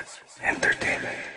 Entertainment.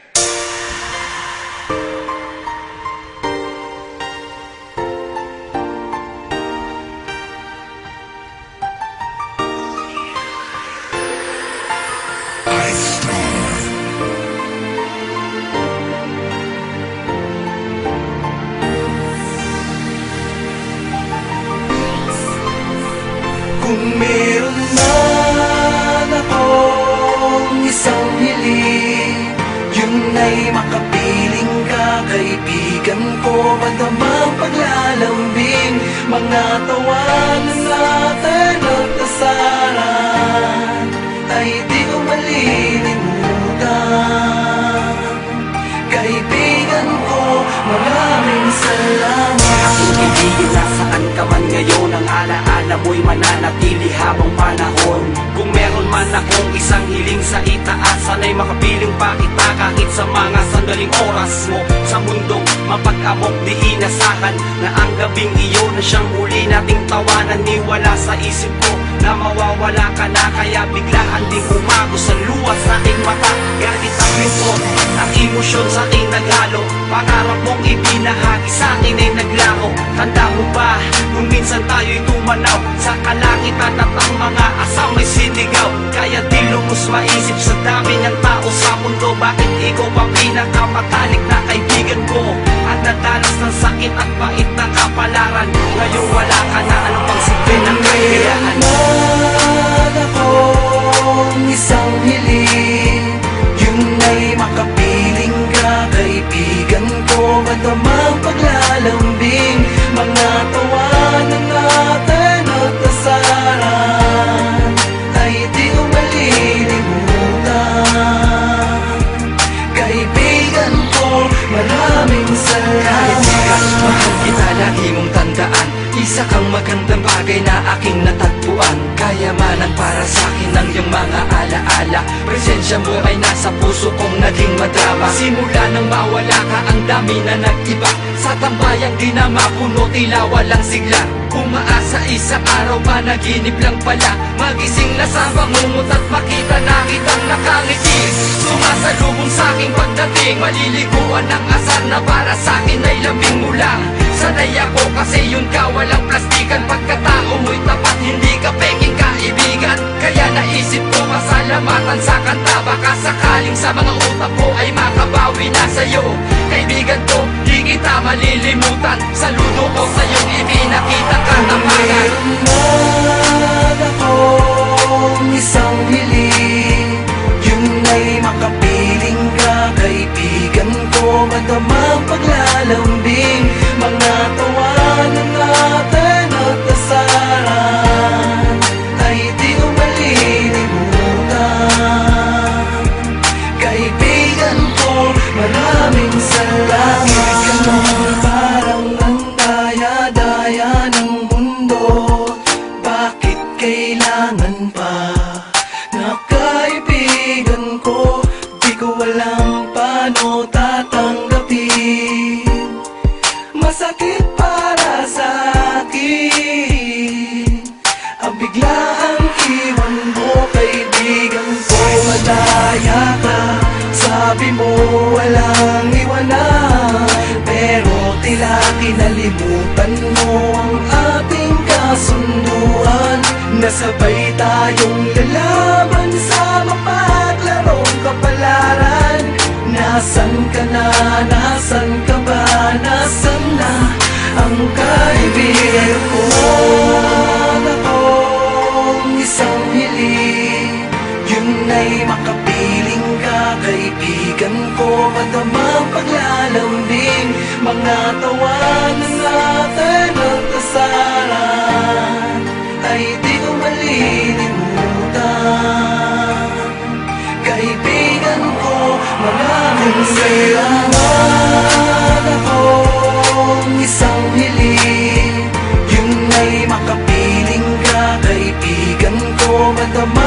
Kung meron man akong isang hiling, yun ay makapiling ka, kaibigan ko. Madamang paglalambing, mga tawanan natin at kasaran ay di ko malilimutan. Kaibigan ko, maraming salamat. Aking kaibigan, nasaan ka man ngayon, ang alaala mo'y mananatili habang panahon. Kung meron man akong isang hiling sa itaas, sana'y makapiling pa kita kahit sa mga sandaling oras mo sa mundong mapag-amok. Di inasahan na ang gabing iyon na siyang huli nating tawanan. Ni wala sa isip ko na mawawala ka na, kaya biglaan ding umago sa luwas sa aking mata. Galit ang pinto, ang emosyon sa aking naghalo, pangarap mong ibinahagi sa akin ay naglaho. Tanda mo ba, nung minsan tayo'y tumanaw sa kalangitan at ang mga asam ay sinigaw. Kaya di lumos maisip sa dami ng tao sa mundo, bakit ikaw pa pinakamatalik na kaibigan ko? At nadalas ng sakit at bait ng kapalaran, ngayon wala ka na, ano pang silbi ng kaibigan? Man akong isang hiling, yun ay makapiling ka, kaibigan ko. Madamang paglalambing, mga tawanan natin at kasaran ay di ko malilimutan. Kaibigan ko, maraming salamat. Mahal kita, lagi mong tandaan, isa kang magandang bagay na aking natagpuan. Kaya manang para sa akin ang iyong mga alaala, presensya mo ay nasa puso kong naging madrama. Simula nang mawala ka, ang dami na nag-iba, sa tambayang di na mapuno, tila walang sigla. Umaasa isang araw, panaginip lang pala, magising na sa bangungot at makita na kitang nakangiti. Sumasalubong sa aking pagdating, maliliguan ng asar na para sa akin ay labing mo lang. Sanay ako kasi yun ka, walang plastikan, pagkatao mo'y tapat, hindi ka peking kaibigan. Kaya naisip ko masalamatan sa kanta, baka sakaling sa mga utak ko ay makabawi na sa'yo. Kaibigan ko, di kita malilimutan, saludo ko sa'yong ibinakita ka ng mga. Man akong isang hiling, yun ay makapiling ka, kaibigan ko. Madamang paglalambing, mga tawanan natin at kasaran ay di ko malilimutan. Kaibigan ko, maraming salamat. Parang ang daya-daya ng mundo, bakit kailangan pa na kaibigan ko? Di ko alam paano tatanggapin, masakit para sa akin ang biglaang iwan mo, kaibigan ko. Madaya ka, sabi mo walang iwanan, pero tila kinalimutan mo ang ating kasunduan. Nasabay tayong lalaban sa mapaglarong kapalaran. Nasaan ka na, nasaan ka ba, nasaan na ang kaibigan ko? Akong isang hiling, yun ay makapiling ka, kaibigan ko. Madamang paglalambing, mga tawanan natin at kasaran ay di ko malilimutan. Kaibigan ko, maraming salamat. Akong isang hiling, yun ay makapiling ka, kaibigan ko. Madamang